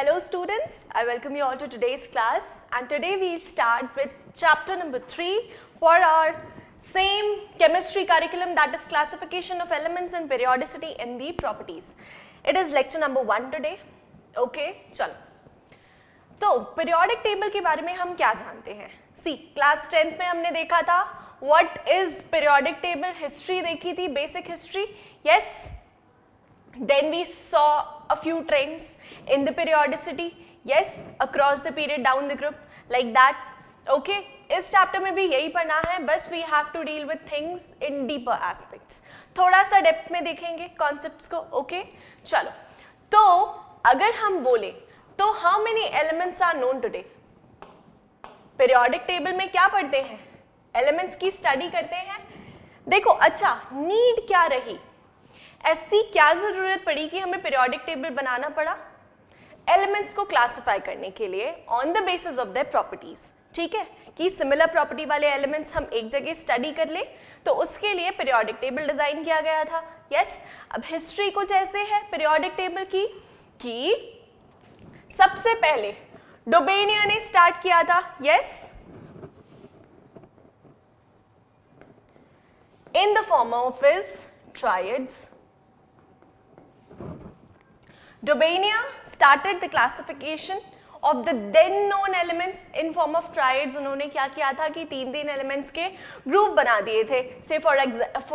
Hello students, I welcome you all to today's class, and today we'll start with chapter number 3 for our same chemistry curriculum, that is classification of elements and periodicity in the properties. It is lecture number 1 today. Okay, चलो. तो periodic table के बारे में हम क्या जानते हैं? See, class 10th में हमने देखा था what is periodic table, history देखी थी, basic history. Yes. Then we saw a few trends in the periodicity, yes, across the period, down the group, like that. Okay, इस chapter में भी यही पढ़ना है, बस we have to deal with things in deeper aspects. थोड़ा सा depth में देखेंगे concepts को. Okay, चलो. तो अगर हम बोले तो how many elements are known today? Periodic table में क्या पढ़ते हैं? Elements की study करते हैं. देखो, अच्छा, need क्या रही? ऐसी क्या जरूरत पड़ी कि हमें पीरियोडिक टेबल बनाना पड़ा? एलिमेंट्स को क्लासिफाई करने के लिए on the basis of their properties. ठीक है, कि सिमिलर प्रॉपर्टी वाले एलिमेंट्स हम एक जगह स्टडी कर ले, तो उसके लिए पीरियोडिक टेबल डिजाइन किया गया था. यस, अब हिस्ट्री कुछ ऐसे है पीरियोडिक टेबल की कि सबसे पहले डोबेनिया ने स्टार्ट किया था. Yes, in the form of his triads. Dobania started the classification of the then known elements in form of triads. उन्होंने क्या किया था कि तीन elements के group बना दिए थे. Say for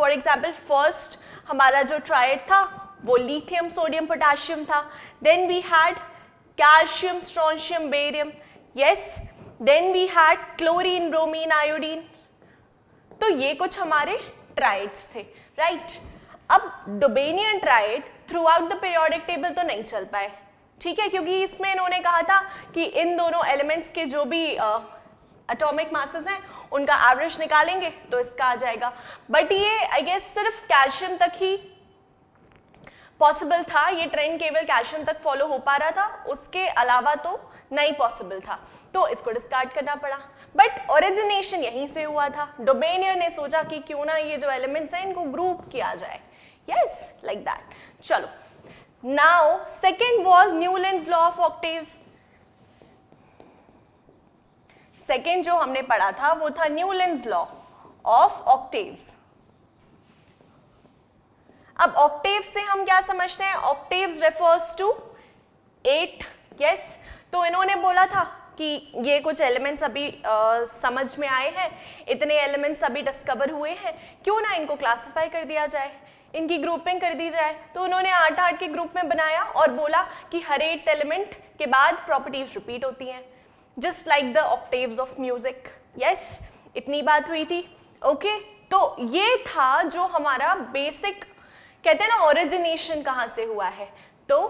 example, first हमारा जो triad था वो lithium, sodium, potassium था. Then we had calcium, strontium, barium. Yes. Then we had chlorine, bromine, iodine. तो ये कुछ हमारे triads थे, right? अब Dobereiner triad throughout the periodic table तो नहीं चल पाए. ठीक है, क्योंकि इसमें इन्होंने कहा था कि इन दोनों एलिमेंट्स के जो भी एटॉमिक मासेस हैं उनका एवरेज निकालेंगे तो इसका आ जाएगा. बट ये आई गेस सिर्फ कैल्शियम तक ही पॉसिबल था. ये ट्रेंड केवल कैल्शियम तक फॉलो हो पा रहा था, उसके अलावा तो नहीं पॉसिबल था, तो इसको डिस्कार्ड करना पड़ा. बट ओरिजिनेशन यहीं से हुआ था. डोबेनियर ने सोचा कि क्यों ना ये जो एलिमेंट्स हैं इनको ग्रुप किया जाए. Yes, like that. चलो. Now, second was Newland's law of octaves. Second जो हमने पढ़ा था वो था Newland's law of octaves. अब octaves से हम क्या समझते हैं? Octaves refers to 8. Yes. तो इन्होंने बोला था कि ये कुछ एलिमेंट्स अभी समझ में आए हैं, इतने एलिमेंट्स अभी डिस्कवर हुए हैं, क्यों ना इनको क्लासिफाई कर दिया जाए, इनकी ग्रुपिंग कर दी जाए. तो उन्होंने 8 के ग्रुप में बनाया और बोला कि हर 8 एलिमेंट के बाद प्रॉपर्टीज रिपीट होती हैं, just like the octaves of music. Yes, इतनी बात हुई थी. ओके, तो ये था जो हमारा बेसिक, कहते हैं ना ओरिजिनेशन कहाँ से हुआ है, तो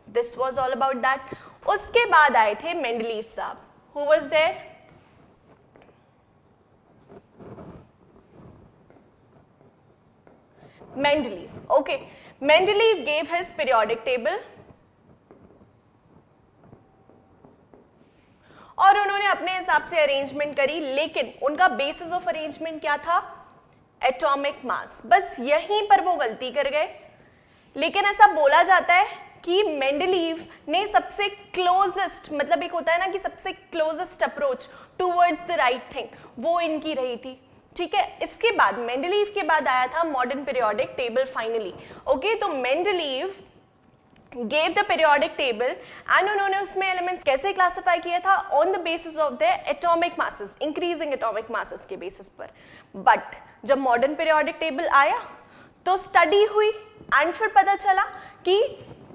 this was all about that. उसके बाद आए थे मेंडलीव साहब. Who was there? Mendeleev. Okay, Mendeleev gave his periodic table और उन्होंने अपने हिसाब से अरेंजमेंट करी, लेकिन उनका बेसिस ऑफ अरेंजमेंट क्या था? Atomic mass. बस यहीं पर वो गलती कर गए. लेकिन ऐसा बोला जाता है कि मेंडलीव ने सबसे क्लोजेस्ट, मतलब एक होता है ना कि सबसे closest approach towards the right thing, वो इनकी रही थी. ठीक है, इसके बाद मेंडलीव के बाद आया था modern periodic table finally. Okay, तो Mendeleev gave the periodic table and उन्होंने उसमें एलिमेंट्स कैसे क्लासिफाई किया था? On the basis of the atomic masses, increasing atomic masses के बेसिस पर. बट जब मॉडर्न पीरियोडिक टेबल आया तो स्टडी हुई एंड फिर पता चला कि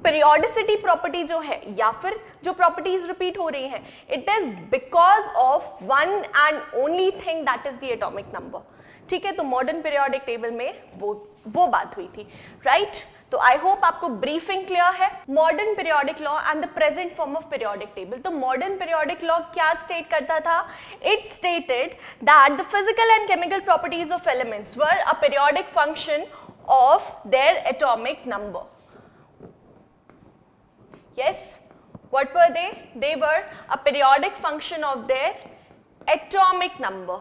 पीरियोडिसिटी प्रॉपर्टी जो है या फिर जो प्रॉपर्टीज रिपीट हो रही हैं, it is because of one and only thing, that is the atomic number. ठीक है, तो मॉडर्न पीरियोडिक टेबल में वो बात हुई थी, राइट? तो आई होप आपको ब्रीफिंग क्लियर है. Modern periodic law and the present form of periodic table. तो मॉडर्न पीरियोडिक लॉ क्या स्टेट करता था? It stated that the physical and chemical properties of elements were a periodic function of their atomic number. Yes, what were they? They were a periodic function of their atomic number.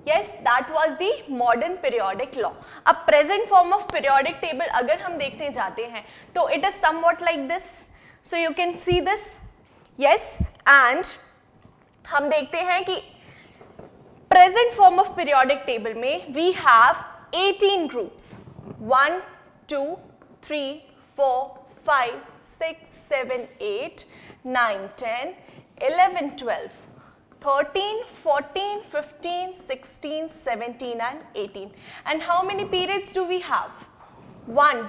Yes, that was the modern periodic law. अब present form of periodic table अगर हम देखने जाते हैं तो it is somewhat like this. So you can see this. Yes, and हम देखते हैं कि present form of periodic table में we have 18 groups. 1, 2, 3, 4, 5, 6, 7, 8, 9, 10, 11, 12. 13, 14, 15, 16, 17 and 18. And how many periods do we have? 1,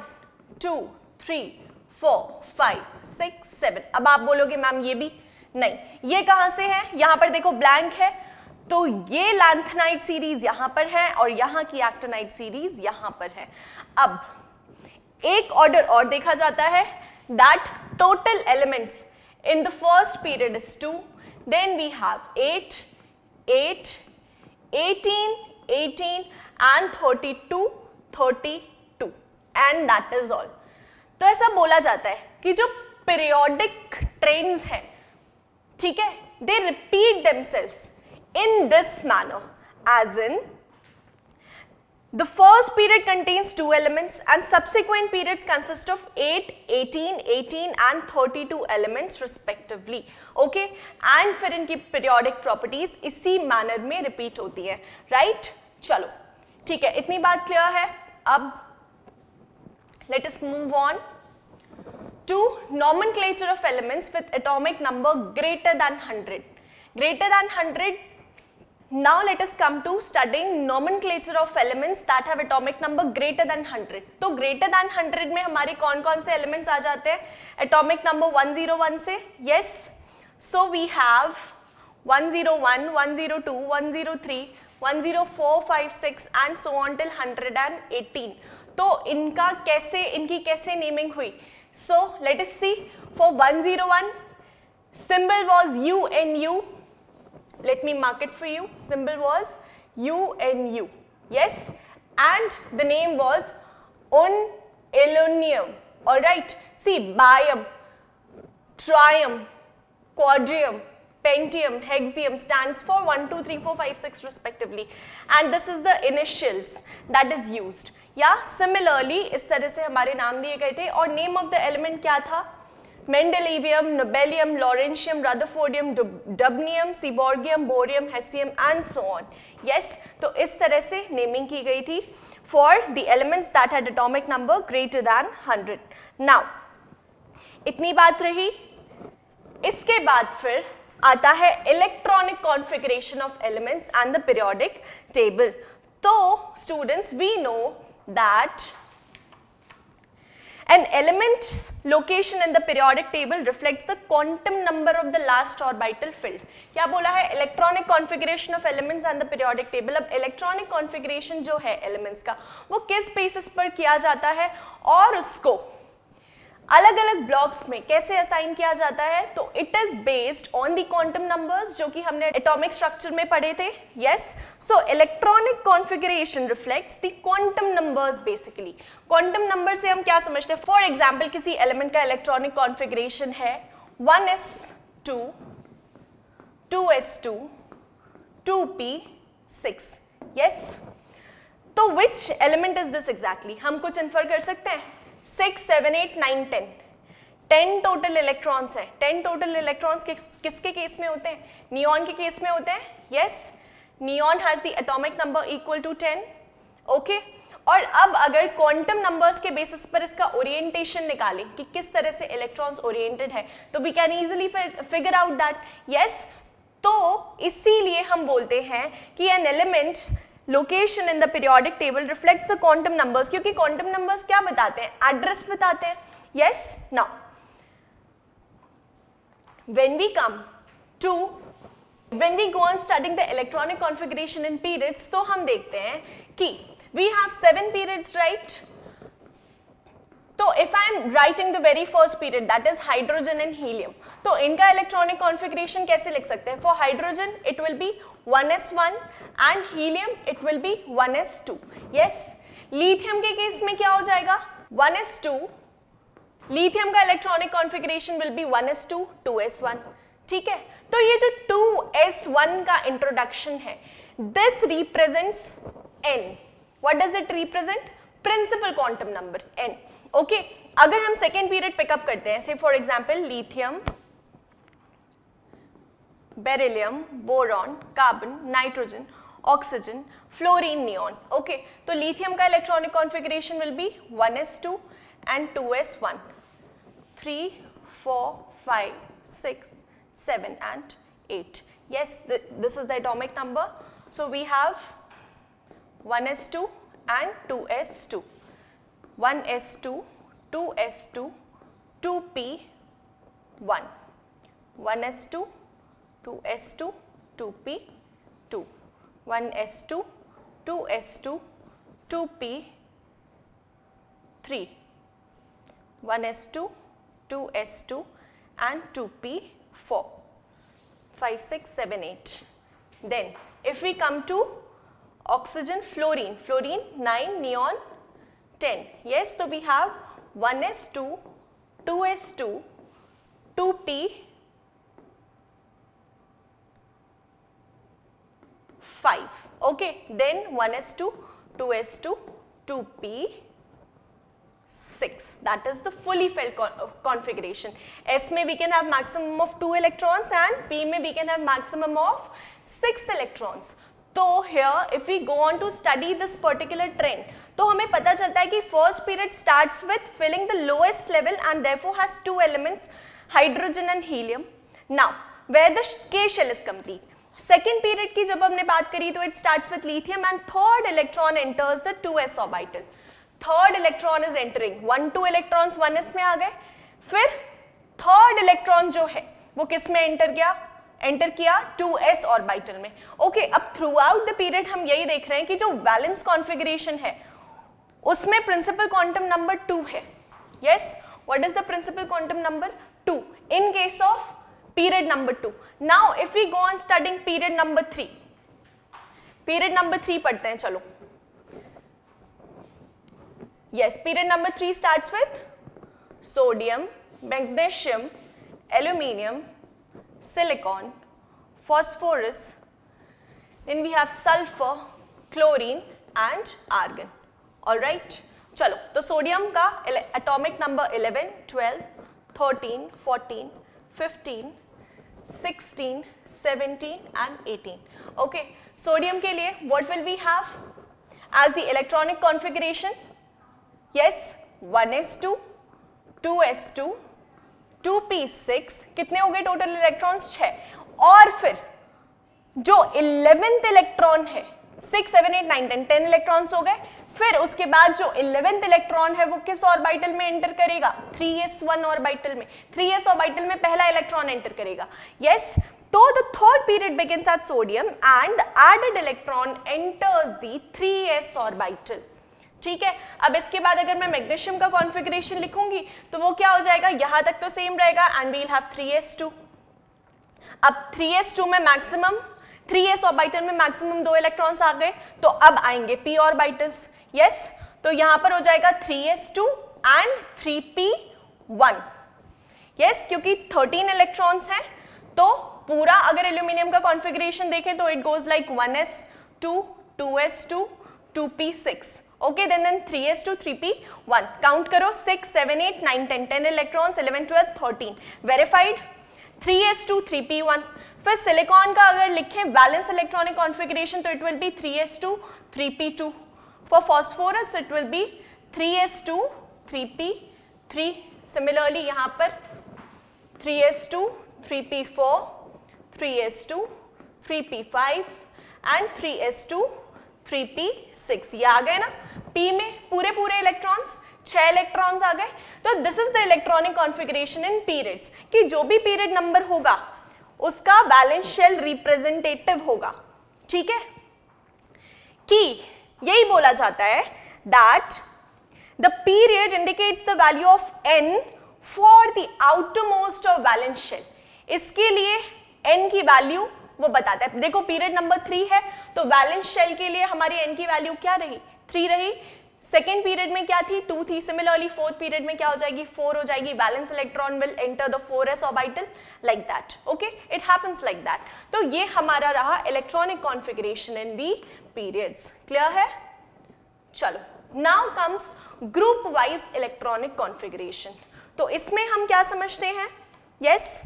2, 3, 4, 5, 6, 7. अब आप बोलोगे मैम ये भी नहीं, ये कहाँ से है? यहाँ पर देखो ब्लैंक है, तो ये लैंथेनाइड सीरीज यहाँ पर है और यहाँ की एक्टिनाइड सीरीज यहाँ पर है. अब एक ऑर्डर और देखा जाता है, that total elements in the first period is 2. Then we have 8, 8, 18, 18 and 32, 32 and that is all. तो ऐसा बोला जाता है कि जो periodic trends हैं, ठीक है, they repeat themselves in this manner, as in the first period contains 2 elements and subsequent periods consist of 8, 18, 18 and 32 elements respectively. Okay? And फिर इनकी periodic properties इसी manner में repeat होती हैं. Right? चलो, ठीक है, इतनी बात clear है. अब let us move on to nomenclature of elements with atomic number greater than 100. Greater than 100. Now let us come to studying nomenclature of elements that have atomic number greater than 100. तो greater than 100 में हमारे कौन कौन से elements आ जाते हैं? Atomic number 101 से, yes. So we have 101, 102, 103, 104, 5, 6 and so on till 118. तो इनकी कैसे naming हुई? So let us see. For 101, symbol was UNU. Let me mark it for you. Symbol was UNU. Yes, and the name was unelonium. All right. See, bium, trium, quadrium, pentium, hexium stands for 1, 2, 3, 4, 5, 6 respectively. And this is the initials that is used. Yeah. Similarly, इस तरह से हमारे नाम दिए गए थे और name of the element क्या था? Mendelevium, Nobelium, Lawrencium, Rutherfordium, Dubnium, Seaborgium, Bohrium, Hessium and so on. Yes, तो इस तरह से naming की गई थी for the elements that had atomic number greater than 100. Now, इतनी बात रही. इसके बाद फिर आता है electronic configuration of elements and the periodic table. तो students, we know that an element's location in the periodic table reflects the quantum number of the last orbital filled. क्या बोला है? Electronic configuration of elements and the periodic table. अब electronic configuration जो है elements का, वो किस basis पर किया जाता है और उसको अलग अलग ब्लॉक्स में कैसे असाइन किया जाता है? तो it is based on the quantum numbers जो कि हमने एटॉमिक स्ट्रक्चर में पढ़े थे. Yes, so electronic configuration reflects the quantum numbers. Basically quantum number से हम क्या समझते हैं? फॉर एग्जांपल, किसी एलिमेंट का इलेक्ट्रॉनिक कॉन्फ़िगरेशन है 1s2, 2s2, 2p6. यस, तो which element is this exactly? हम कुछ इन्फर कर सकते हैं. 6, 7, 8, 9, 10. 10 टोटल इलेक्ट्रॉन्स हैं. 10 टोटल इलेक्ट्रॉन्स किसके केस में होते हैं? नियॉन के केस में होते हैं. Yes, neon has the atomic number equal to 10. Okay, और अब अगर क्वांटम नंबर्स के बेसिस पर इसका ओरिएंटेशन निकालें कि किस तरह से इलेक्ट्रॉन्स ओरिएंटेड है, तो we can easily figure out that. Yes, तो इसीलिए हम बोलते हैं कि an elements location in the periodic table reflects the quantum numbers, क्योंकि क्वांटम नंबर्स क्या बताते हैं? एड्रेस बताते हैं. Yes, now when we go on studying the electronic configuration in periods, तो हम देखते हैं कि we have 7 periods, right? तो if I am writing the very first period, that is hydrogen and helium, तो इनका electronic configuration कैसे लिख सकते हैं? For hydrogen it will be 1s1 and helium it will be 1s2. Yes, lithium के case में क्या हो जाएगा? 1s2. lithium का electronic configuration will be 1s2, 2s1. ठीक है, तो ये जो 2s1 का इंट्रोडक्शन है, This represents n. What does it represent? Principal quantum number n. Okay, अगर हम सेकेंड पीरियड पिकअप करते हैं, say for example lithium, beryllium, boron, carbon, nitrogen, oxygen, fluorine, neon. Okay, तो लिथियम का electronic configuration will be 1s2 and 2s1, 3, 4, 5, 6, 7 and 8. Yes, this is the atomic number. So we have 1s2 and 2s2. 1s2, 2s2, 2p1. 1s2, 2s2, 2p2. 1s2, 2s2, 2p3. 1s2, 2s2 and 2p4. 5, 6, 7, 8. Then if we come to oxygen, fluorine, 9, neon 10. Yes, so we have 1s2, 2s2, 2p5. Okay, then 1s2, 2s2, 2p6. That is the fully filled configuration. S में we can have maximum of 2 electrons and P में we can have maximum of 6 electrons. तो here if we go on to study this particular trend, तो हमें पता चलता है कि first period starts with filling the lowest level and therefore has 2 elements, hydrogen and helium. Now where the K shell is complete. Second period की जब हमने बात करी तो it starts with lithium and third electron enters the 2s orbital. Third electron is entering. 1, 2 electrons 1s में आ गए. फिर third electron जो है वो किस में एंटर किया? एंटर किया 2s ऑर्बिटल में. ओके, अब थ्रू आउट द पीरियड हम यही देख रहे हैं कि जो बैलेंस कॉन्फ़िगरेशन है उसमें प्रिंसिपल क्वांटम नंबर 2 है. Yes, what is the principal quantum number? 2 in case of period number 2. Now if we go on studying period number 3, period number 3 पढ़ते हैं. चलो, yes, period number 3 starts with sodium, magnesium, aluminium, silicon, phosphorus, then we have sulfur, chlorine and argon. All right, चलो, तो sodium का atomic number 11, 12, 13, 14, 15, 16, 17 and 18. Okay, sodium के लिए what will we have as the electronic configuration? Yes, 1s2, 2s2, 2p6. कितने हो गए total electrons? 6. और फिर जो 11th इलेक्ट्रॉन है 6, 7, 8, 9, 10 इलेक्ट्रॉन्स हो गए. फिर उसके बाद जो 11th इलेक्ट्रॉन है वो किस ऑर्बिटल में एंटर करेगा? 3s1 ऑर्बिटल में. 3s ऑर्बिटल में पहला इलेक्ट्रॉन एंटर करेगा. यस, तो the third period begins at sodium and added electron enters the 3s orbital. ठीक है, अब इसके बाद अगर मैं मैग्नीशियम का कॉन्फ़िगरेशन लिखूंगी तो वो क्या हो जाएगा? यहां तक तो सेम रहेगा and we will have 3s2. अब 3s2 में मैक्सिमम, 3s ऑर्बिटल में मैक्सिमम 2 इलेक्ट्रॉन्स आ गए, तो अब आएंगे p ऑर्बिटल्स. यस, तो यहां पर हो जाएगा 3s2 एंड 3p1. यस, क्योंकि 13 इलेक्ट्रॉन्स हैं तो पूरा अगर एल्यूमिनियम का कॉन्फ़िगरेशन देखें तो it goes like 1s2, 2s2, 2p6. Okay, then 3s2, 3p1. Count करो 6, 7, 8, 9, 10, 10 electrons, 11, 12, 13. Verified. 3s2, 3p1. फिर सिलिकॉन का अगर लिखें बैलेंस इलेक्ट्रॉनिक कॉन्फ़िगरेशन तो it will be 3s2, 3p2. For phosphorus it will be 3s2, 3p3. Similarly यहाँ पर 3s2, 3p4, 3s2, 3p5 and 3s2, 3p6. ये आ गए ना. P में पूरे इलेक्ट्रॉन्स 6 इलेक्ट्रॉन्स आ गए. तो this is the electronic configuration in periods कि जो भी पीरियड नंबर होगा उसका बैलेंस शेल रिप्रेजेंटेटिव होगा. ठीक है, कि यही बोला जाता है that the period indicates the value of n for the outermost of valence shell. इसके लिए n की वैल्यू वो बताता है. देखो पीरियड नंबर 3 है तो बैलेंस शेल के लिए हमारी n की वैल्यू क्या रही? 3 रही. सेकेंड पीरियड में क्या थी, 2 थी. सिमिलरली फोर्थ पीरियड में क्या हो जाएगी, 4 हो जाएगी. Valence electron will enter the 4s orbital like that. Okay, it happens like that. तो ये हमारा रहा इलेक्ट्रॉनिक कॉन्फ़िगरेशन इन दी पीरियड्स. क्लियर है? चलो, now comes group wise electronic configuration. तो इसमें हम क्या समझते हैं? Yes,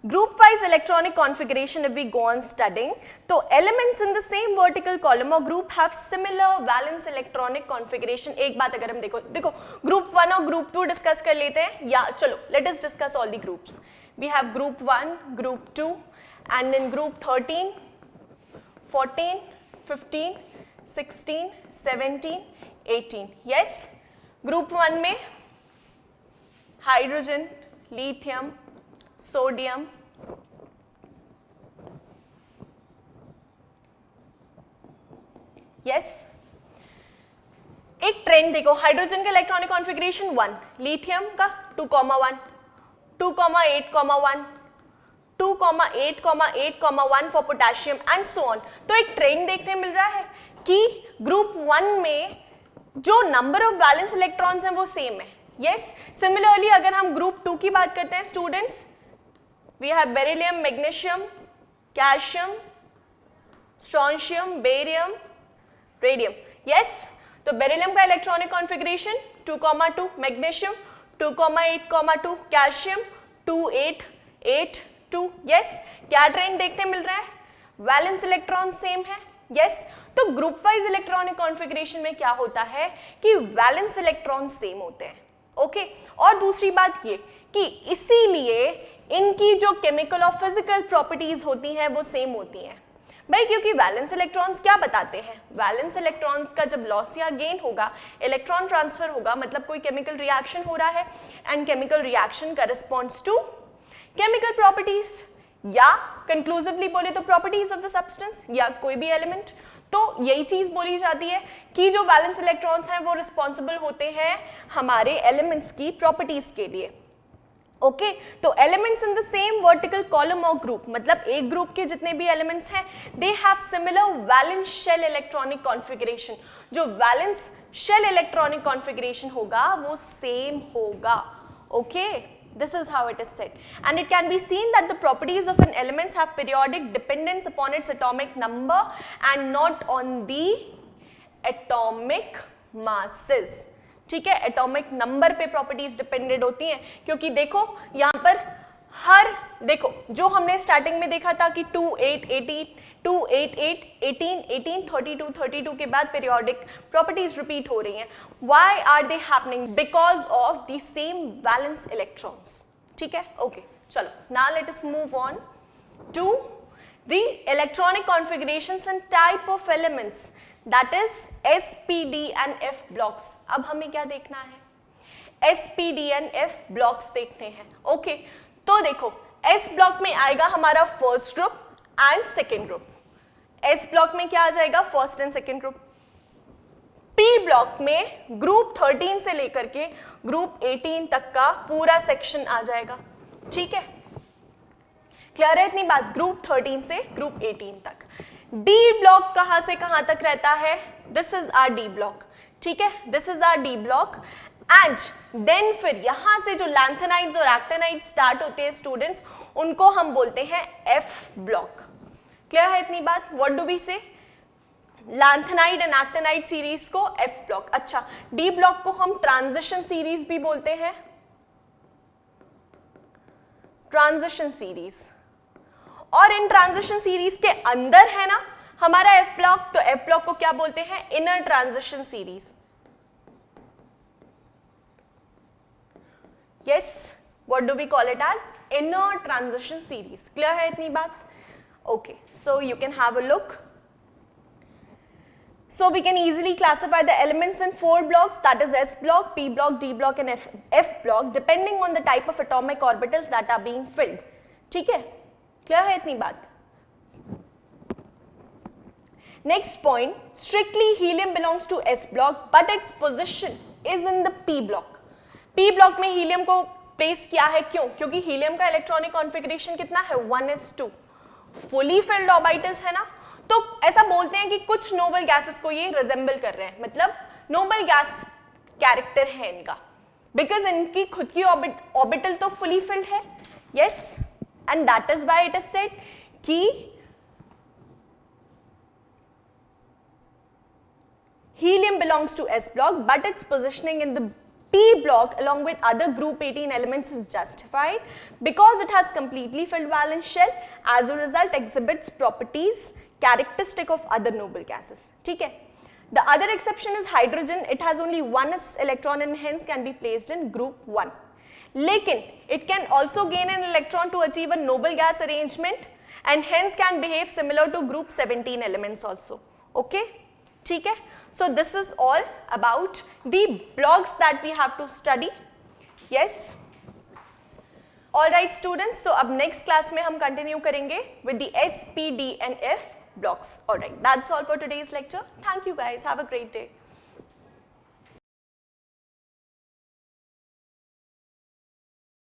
group wise electronic configuration, if we go on studying, तो elements in the same vertical column or group have similar valence electronic configuration. एक बात अगर हम देखो group 1 और group 2 डिस्कस कर लेते हैं, या चलो let us discuss all the groups. We have group 1, group 2 and in group 13, 14, 15, 16, 17, 18. Yes, group 1 में hydrogen, lithium, सोडियम, यस. एक ट्रेंड देखो, हाइड्रोजन का इलेक्ट्रॉनिक कॉन्फ़िगरेशन 1, लिथियम का 2,1, 2,8,1, 2,8,8,1 for potassium and so on. तो एक ट्रेंड देखने मिल रहा है कि ग्रुप 1 में जो नंबर ऑफ वैलेंस इलेक्ट्रॉन्स हैं वो सेम है. यस, सिमिलरली अगर हम ग्रुप 2 की बात करते हैं students, we have beryllium, magnesium, calcium, strontium, barium, radium. Yes, तो बेरिलियम का electronic configuration 2,2, magnesium 2,8,2, calcium 2,8,8,2. Yes, क्या ट्रेंड देखने मिल रहा है? वैलेंस इलेक्ट्रॉन सेम है. यस, तो ग्रुप वाइज इलेक्ट्रॉनिक कॉन्फ़िगरेशन में क्या होता है कि वैलेंस इलेक्ट्रॉन सेम होते हैं. ओके, और दूसरी बात ये कि इसीलिए इनकी जो केमिकल और फिजिकल प्रॉपर्टीज होती हैं वो सेम होती हैं भाई, क्योंकि वैलेंस इलेक्ट्रॉन्स क्या बताते हैं? वैलेंस इलेक्ट्रॉन्स का जब लॉस या गेन होगा, इलेक्ट्रॉन ट्रांसफर होगा, मतलब कोई केमिकल रिएक्शन हो रहा है and chemical reaction corresponds to chemical properties, या कंक्लूसिवली बोले तो प्रॉपर्टीज ऑफ द सब्सटेंस या कोई भी एलिमेंट. तो यही चीज बोली जाती है कि जो वैलेंस इलेक्ट्रॉन्स हैं वो रिस्पॉन्सिबल होते हैं हमारे एलिमेंट्स की प्रॉपर्टीज के लिए. ओके, तो elements in the same vertical column और ग्रुप, मतलब एक ग्रुप के जितने भी एलिमेंट्स हैं they have similar valence shell electronic configuration. जो वैलेंस शेल इलेक्ट्रॉनिक कॉन्फ़िगरेशन होगा वो सेम होगा. Okay, this is how it is said, and it can be seen that the properties of an element have periodic dependence upon its atomic number and not on the atomic masses. ठीक है, atomic number पे properties dependent होती हैं, क्योंकि देखो यहाँ पर हर, देखो जो हमने स्टार्टिंग में देखा था कि 2, 8, 18, 2, 8, 8, 18, 18, 32, 32 के बाद पीरियोडिक प्रॉपर्टीज रिपीट हो रही हैं. Why are they happening? Because of the same valence electrons. ठीक है, ओके, चलो now let us move on to the electronic configurations and type of elements, that is SPD and F blocks. अब हमें क्या देखना है? SPD and F blocks देखने हैं. ओके, तो देखो S ब्लॉक में आएगा हमारा first group and second group. S block में क्या आ जाएगा? First and second group. P block में ग्रुप 13 से लेकर के ग्रुप 18 तक का पूरा सेक्शन आ जाएगा. ठीक है, क्लियर है इतनी बात? ग्रुप 13 से ग्रुप 18 तक. डी ब्लॉक कहां से कहां तक रहता है? This is our D block. ठीक है, this is our D block and then फिर यहां से जो लैंथेनाइड्स और एक्टिनाइड्स स्टार्ट होते हैं स्टूडेंट्स, उनको हम बोलते हैं एफ ब्लॉक. क्लियर है इतनी बात? व्हाट डू वी से? लैंथेनाइड एंड एक्टिनाइड सीरीज को एफ ब्लॉक. अच्छा, डी ब्लॉक को हम ट्रांजिशन सीरीज भी बोलते हैं. ट्रांजिशन सीरीज, और इन ट्रांजिशन सीरीज के अंदर है ना हमारा एफ ब्लॉक, तो एफ ब्लॉक को क्या बोलते हैं? Inner transition series. Yes, what do we call it as? Inner transition series. Clear है इतनी बात? Okay, so you can have a look. So we can easily classify the elements in 4 blocks, that is S block, P block, D block and F block, depending on the type of atomic orbitals that are being filled. ठीक है, clear है इतनी बात? Next point, strictly helium belongs to S block, but its position is in the P block. P block में helium को place किया है, क्यों? क्योंकि हीलियम का इलेक्ट्रॉनिक कॉन्फ़िगरेशन कितना है? 1s2. फुली फिल्ड ऑर्बिटल्स है ना, तो ऐसा बोलते हैं कि कुछ नोबल गैसेस को ये रिजेंबल कर रहे हैं, मतलब नोबल गैस कैरेक्टर है इनका, बिकॉज इनकी खुद की ऑर्बिटल तो फुली फिल्ड है. Yes, and that is why it is said कि helium belongs to S block, but its positioning in the P block along with other group 18 elements is justified because it has completely filled valence shell. As a result, exhibits properties characteristic of other noble gases. ठीक है. The other exception is hydrogen. It has only one s electron and hence can be placed in group 1. लेकिन it can also gain an electron to achieve a noble gas arrangement and hence can behave similar to group 17 elements also. Okay? ठीक है. So this is all about the blocks that we have to study. Yes. All right students, so अब next class में हम continue करेंगे with the S, P, D and F blocks. All right, that's all for today's lecture. Thank you guys. Have a great day.